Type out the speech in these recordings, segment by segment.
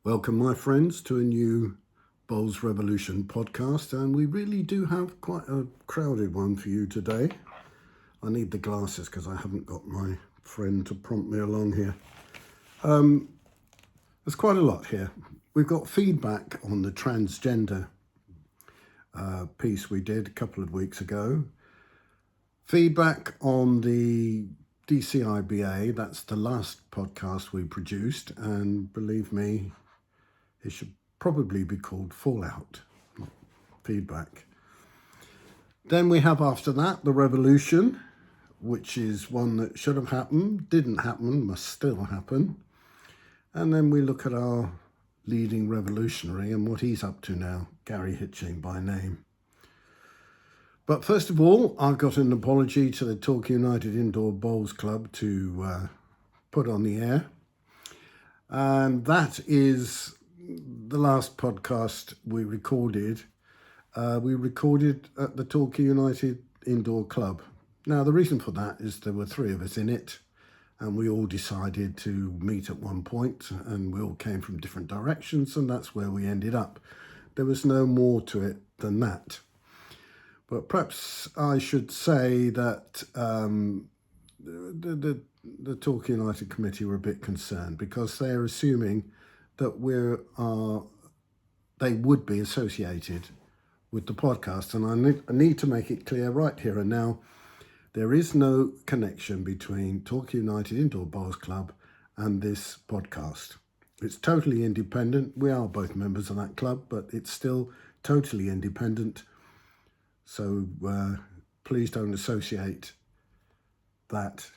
Welcome, my friends, to a new Bowls Revolution podcast, and we really do have quite a crowded one for you today. I need the glasses because I haven't got my friend to prompt me along here. There's quite a lot here. We've got feedback on the transgender piece we did a couple of weeks ago. Feedback on the DCIBA, that's the last podcast we produced, and believe me, it should probably be called Fallout, not feedback. Then we have after that the revolution, which is one that should have happened, didn't happen, must still happen. And then we look at our leading revolutionary and what he's up to now, Gary Hitching by name. But first of all, I've got an apology to the Torquay United Indoor Bowls Club to put on the air. And that is the last podcast we recorded. We recorded at the Torquay United Indoor Club. Now, the reason for that is there were three of us in it, and we all decided to meet at one point, and we all came from different directions, and that's where we ended up. There was no more to it than that. But perhaps I should say that the Torquay United Committee were a bit concerned because they're assuming that they would be associated with the podcast. And I need to make it clear right here and now, there is no connection between Torquay United Indoor Bowls Club and this podcast. It's totally independent. We are both members of that club, but it's still totally independent. So please don't associate that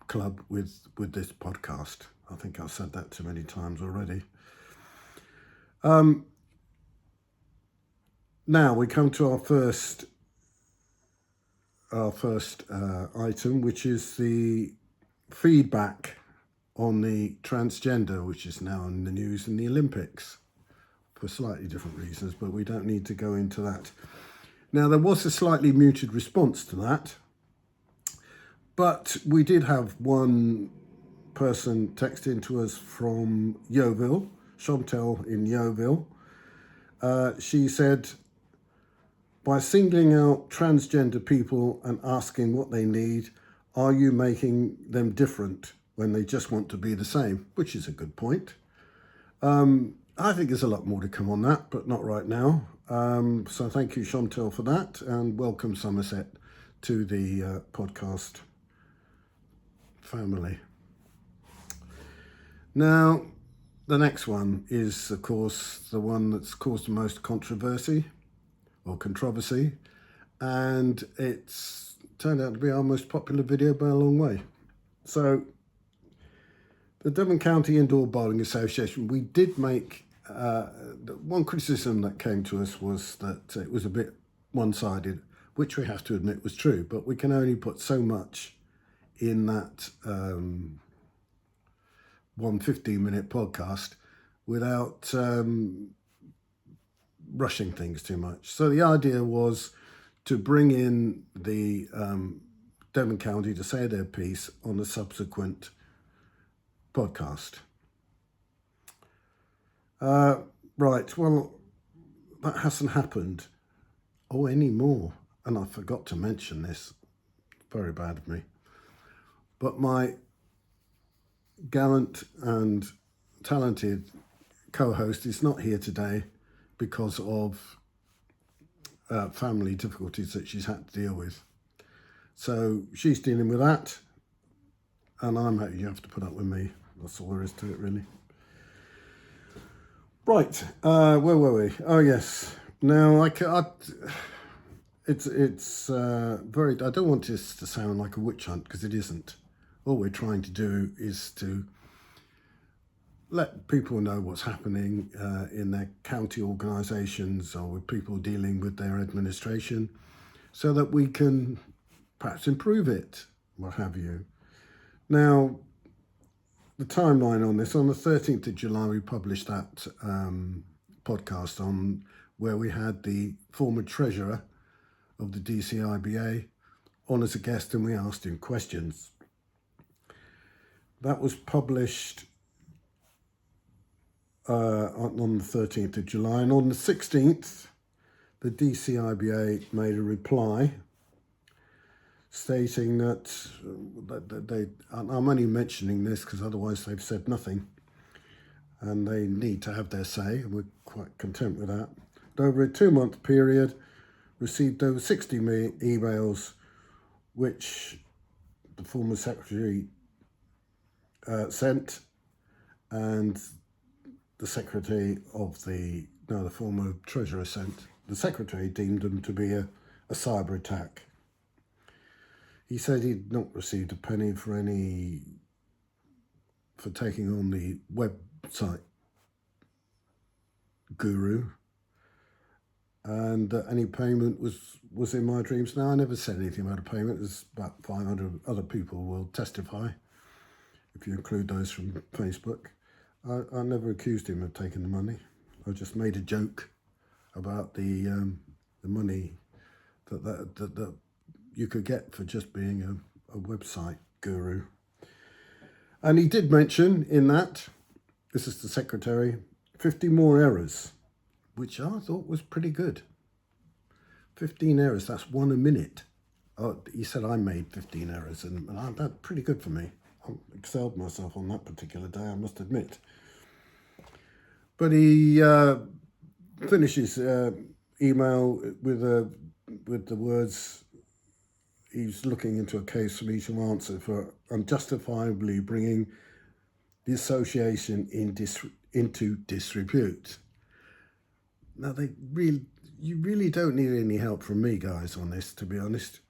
club with this podcast. I think I've said that too many times already. Now we come to our first item, which is the feedback on the transgender, which is now in the news in the Olympics for slightly different reasons, but we don't need to go into that. Now, there was a slightly muted response to that, but we did have one person text in to us from Yeovil, Chantel in Yeovil. She said, by singling out transgender people and asking what they need, are you making them different when they just want to be the same? Which is a good point. I think there's a lot more to come on that, but not right now. So thank you, Chantel, for that, and welcome, Somerset, to the podcast family. Now, the next one is, of course, the one that's caused the most controversy, and it's turned out to be our most popular video by a long way. So, the Devon County Indoor Bowling Association, we did make one criticism that came to us was that it was a bit one-sided, which we have to admit was true, but we can only put so much in that 15-minute podcast without rushing things too much. So the idea was to bring in the Devon County to say their piece on a subsequent podcast. Right, well, that hasn't happened anymore. And I forgot to mention this. Very bad of me. But my gallant and talented co-host is not here today because of family difficulties that she's had to deal with. So she's dealing with that, and you have to put up with me. That's all there is to it, really. Right, where were we? Oh yes. Now it's very. I don't want this to sound like a witch hunt because it isn't. All we're trying to do is to let people know what's happening in their county organisations or with people dealing with their administration, so that we can perhaps improve it, what have you. Now, the timeline on this, on the 13th of July, we published that podcast on where we had the former treasurer of the DCIBA on as a guest and we asked him questions. That was published on the 13th of July, and on the 16th, the DCIBA made a reply stating that they, I'm only mentioning this because otherwise they've said nothing, and they need to have their say, and we're quite content with that. But over a 2-month period, received over 60 emails, which the former secretary sent, and the secretary of the former treasurer sent. The secretary deemed them to be a cyber attack. He said he'd not received a penny for taking on the website guru, and any payment was in my dreams. Now, I never said anything about a payment. There's about 500 other people will testify, if you include those from Facebook. I never accused him of taking the money. I just made a joke about the money that you could get for just being a website guru. And he did mention in that, this is the secretary, 50 more errors, which I thought was pretty good. 15 errors, that's 1 a minute. Oh, he said I made 15 errors, and that's pretty good for me. I excelled myself on that particular day, I must admit. But he finishes email with the words, he's looking into a case for me to answer for unjustifiably bringing the association into disrepute. Now, you really don't need any help from me, guys, on this, to be honest.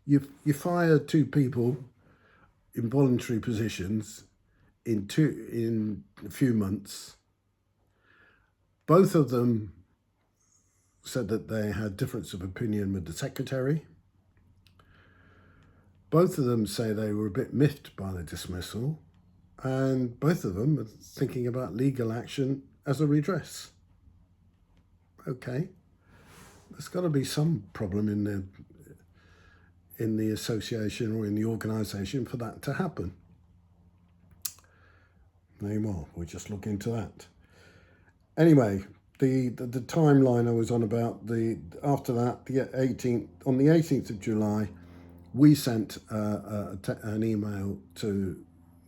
You fire 2 people in voluntary positions in a few months. Both of them said that they had difference of opinion with the secretary. Both of them say they were a bit miffed by the dismissal, and both of them are thinking about legal action as a redress. Okay, there's got to be some problem in the association or in the organisation for that to happen. No more, we'll just look into that. Anyway, the timeline I was on about, after that, on the 18th of July, we sent an email to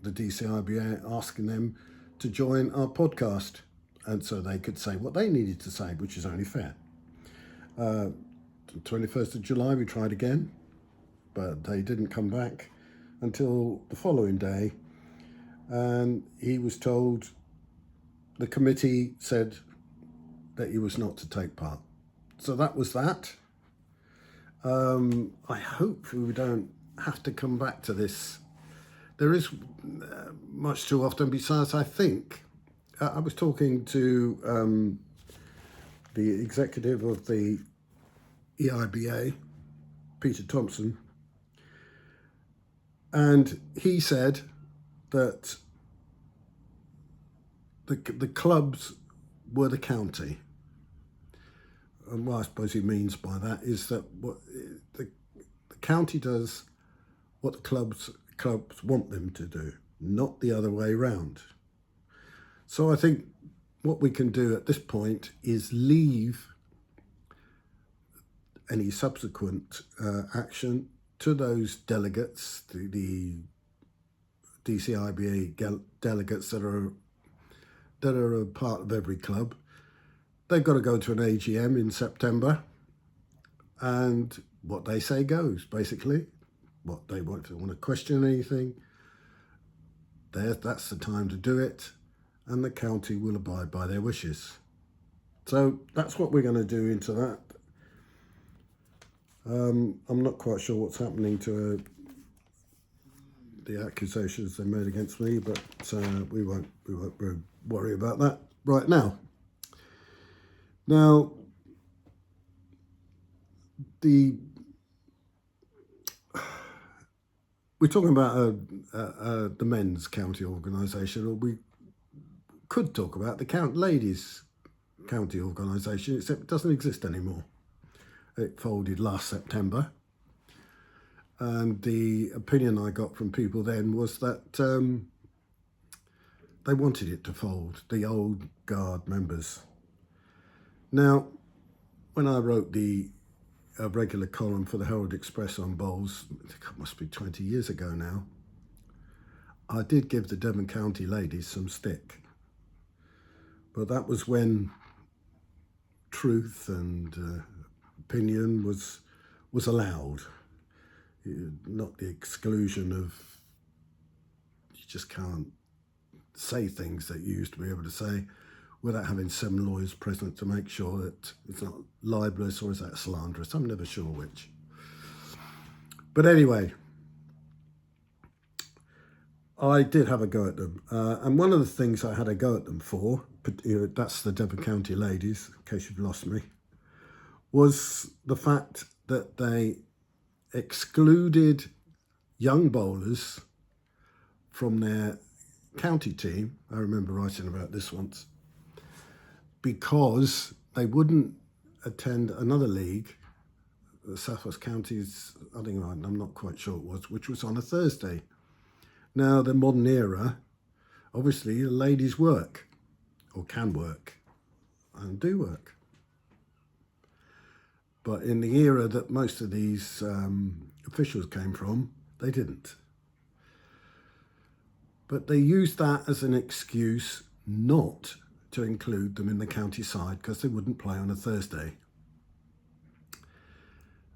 the DCIBA asking them to join our podcast, and so they could say what they needed to say, which is only fair. 21st of July, we tried again, but they didn't come back until the following day, and he was told the committee said that he was not to take part. So that was that. I hope we don't have to come back to this. There is much too often. Besides, I think I was talking to the executive of the EIBA, Peter Thompson, and he said that the clubs were the county. And what I suppose he means by that is that what the county does what the clubs want them to do, not the other way round. So I think what we can do at this point is leave any subsequent action to those delegates, the DCIBA delegates that are a part of every club. They've got to go to an AGM in September, and what they say goes, basically. What they want, if they want to question anything, that's the time to do it, and the county will abide by their wishes. So that's what we're going to do into that. I'm not quite sure what's happening to the accusations they made against me, but we won't worry about that right now. Now, we're talking about the men's county organisation, or we could talk about the ladies' county organisation, except it doesn't exist anymore. It folded last September, and the opinion I got from people then was that they wanted it to fold, the old guard members. Now, when I wrote the regular column for the Herald Express on bowls, it must be 20 years ago now, I did give the Devon County ladies some stick. But that was when truth and opinion was allowed, not the exclusion of, you just can't say things that you used to be able to say without having 7 lawyers present to make sure that it's not libelous or is that slanderous. I'm never sure which. But anyway, I did have a go at them. And one of the things I had a go at them for, that's the Devon County ladies, in case you've lost me, was the fact that they excluded young bowlers from their county team. I remember writing about this once, because they wouldn't attend another league, the South West Counties, I think, I'm not quite sure it was, which was on a Thursday. Now, the modern era, obviously, the ladies work, or can work, and do work. But in the era that most of these officials came from, they didn't. But they used that as an excuse not to include them in the county side because they wouldn't play on a Thursday.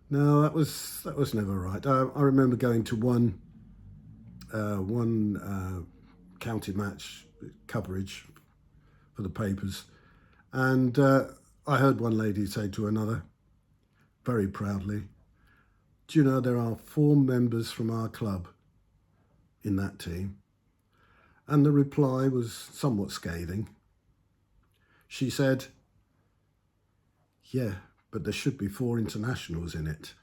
No, that was never right. I remember going to one county match coverage for the papers, and I heard one lady say to another, very proudly, "Do you know there are 4 members from our club in that team?" And the reply was somewhat scathing. She said, "Yeah, but there should be 4 internationals in it."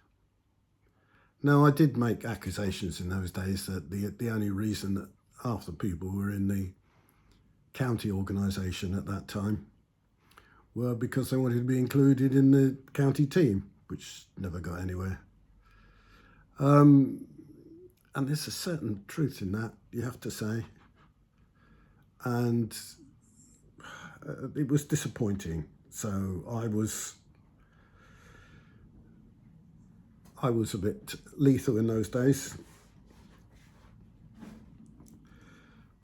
Now, I did make accusations in those days that the only reason that half the people were in the county organisation at that time were because they wanted to be included in the county team, which never got anywhere. And there's a certain truth in that, you have to say. And it was disappointing. So I was a bit lethal in those days.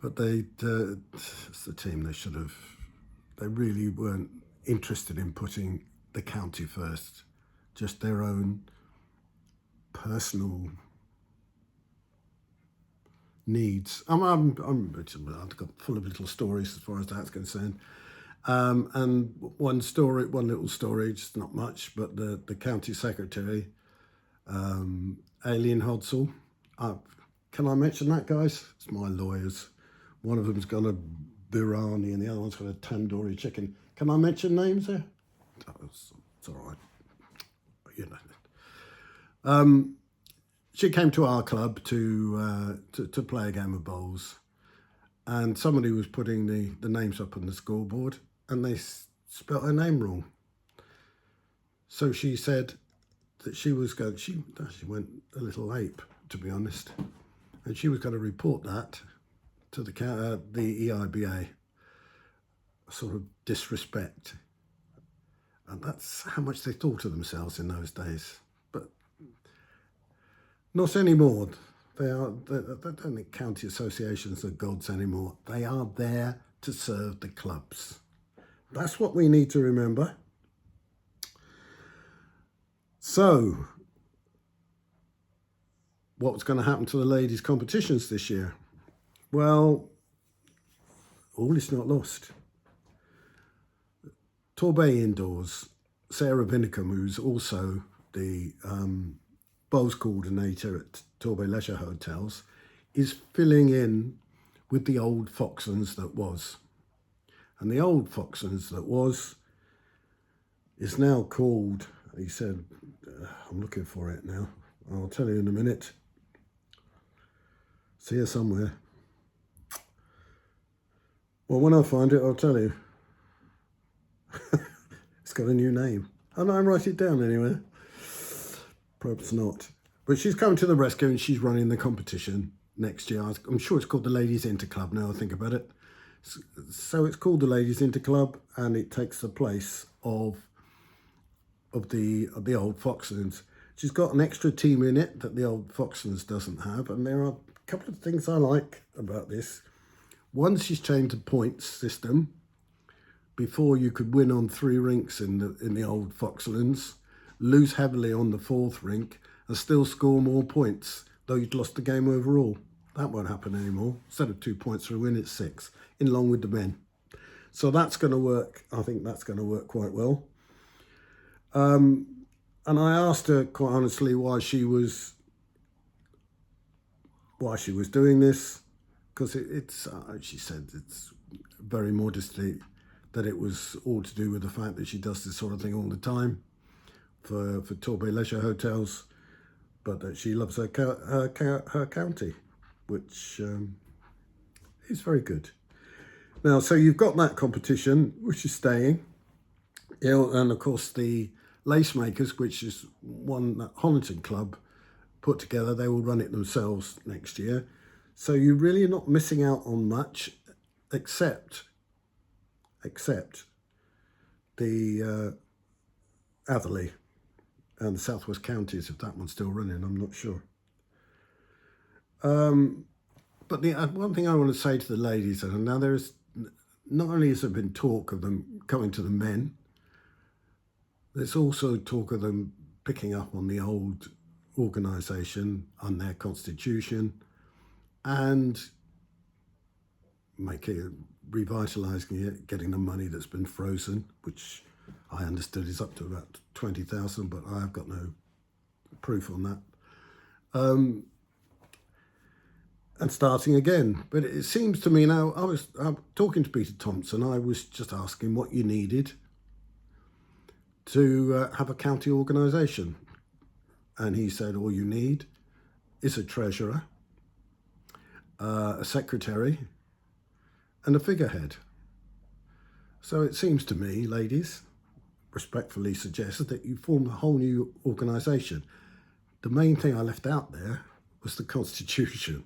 But it's the team, they really weren't interested in putting the county first, just their own personal needs. I've got full of little stories as far as that's concerned. And one little story, just not much, but the county secretary, Aileen Hodsall. Can I mention that, guys? It's my lawyers. One of them's got a biryani and the other one's got a tandoori chicken. Can I mention names there? It's all right. You know. She came to our club to play a game of bowls, and somebody was putting the names up on the scoreboard, and they spelt her name wrong. So she said that she went a little ape, to be honest, and she was going to report that to the EIBA, sort of disrespect. And that's how much they thought of themselves in those days. But not anymore. I don't think county associations are gods anymore. They are there to serve the clubs. That's what we need to remember. So, what's going to happen to the ladies' competitions this year? Well, all is not lost. Torbay Indoors, Sarah Vinicum, who's also the bowls coordinator at Torbay Leisure Hotels, is filling in with the old Foxtons that was. And the old Foxtons that was is now called, he said, I'm looking for it now, I'll tell you in a minute. It's here somewhere. Well, when I find it, I'll tell you. It's got a new name. And I write it down anywhere. Perhaps not. But she's coming to the rescue and she's running the competition next year. I'm sure it's called the Ladies Interclub now I think about it. So it's called the Ladies Interclub, and it takes the place of the old Foxtons. She's got an extra team in it that the old Foxtons doesn't have, and there are a couple of things I like about this. One, she's changed the points system. Before, you could win on 3 rinks in the old Foxlands, lose heavily on the 4th rink, and still score more points, though you'd lost the game overall. That won't happen anymore. Instead of 2 points for a win, it's 6, in along with the men. So that's going to work. I think that's going to work quite well. And I asked her quite honestly why she was doing this, because it's she said it's very modestly that it was all to do with the fact that she does this sort of thing all the time for Torbay Leisure Hotels, but that she loves her county, which is very good. Now, so you've got that competition, which is staying, and of course the Lace Makers, which is one that Honiton Club put together. They will run it themselves next year. So you're really not missing out on much, except the Atherley and the South West Counties, if that one's still running, I'm not sure. But the one thing I want to say to the ladies, and now there is, not only has there been talk of them coming to the men, there's also talk of them picking up on the old organisation and their constitution and revitalising it, getting the money that's been frozen, which I understood is up to about 20,000, but I have got no proof on that. And starting again. But it seems to me now, I'm talking to Peter Thompson, I was just asking what you needed to have a county organisation. And he said all you need is a treasurer, a secretary, and a figurehead. So it seems to me, ladies, respectfully suggest that you form a whole new organisation. The main thing I left out there was the constitution.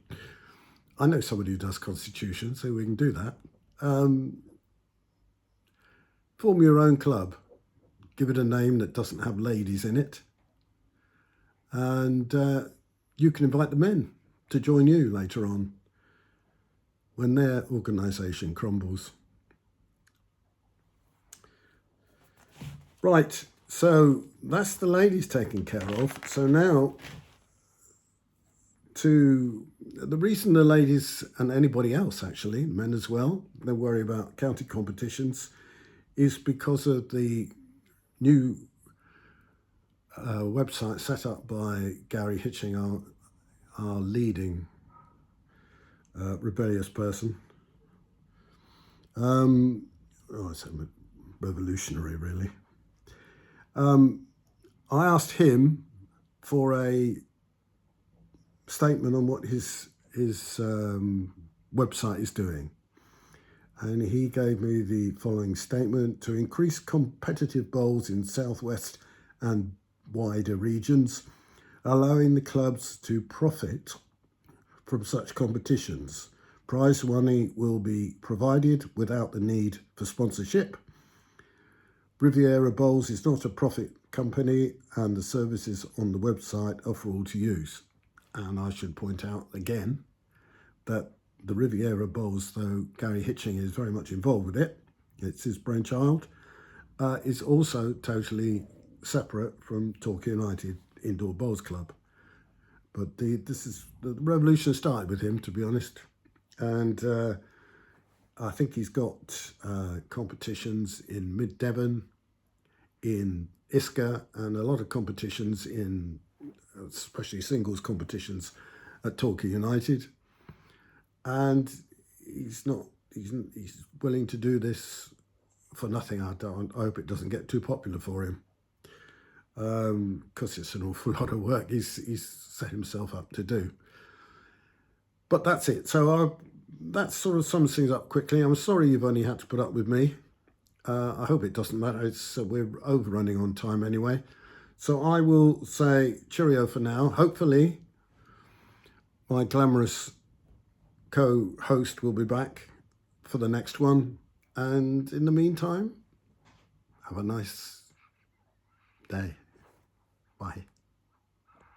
I know somebody who does constitution, so we can do that. Form your own club. Give it a name that doesn't have ladies in it. And you can invite the men to join you later on when their organisation crumbles. Right, so that's the ladies taken care of. So now, to the reason the ladies and anybody else, actually, men as well, they worry about county competitions is because of the new website set up by Gary Hitching, our leading rebellious person. I said revolutionary, really. I asked him for a statement on what his website is doing. And he gave me the following statement: to increase competitive bowls in Southwest and wider regions, allowing the clubs to profit from such competitions. Prize money will be provided without the need for sponsorship. Riviera Bowls is not a profit company, and the services on the website are for all to use. And I should point out again that the Riviera Bowls, though Gary Hitching is very much involved with it, it's his brainchild, is also totally separate from Torquay United Indoor Bowls Club. But the revolution started with him, to be honest. And I think he's got competitions in Mid-Devon, in Isca, and a lot of competitions in, especially singles competitions at Torquay United. And he's willing to do this for nothing. I hope it doesn't get too popular for him, because it's an awful lot of work he's set himself up to do. But that's it. So that sort of sums things up quickly. I'm sorry you've only had to put up with me. I hope it doesn't matter. We're overrunning on time anyway. So I will say cheerio for now. Hopefully my glamorous co-host will be back for the next one. And in the meantime, have a nice day. Bye.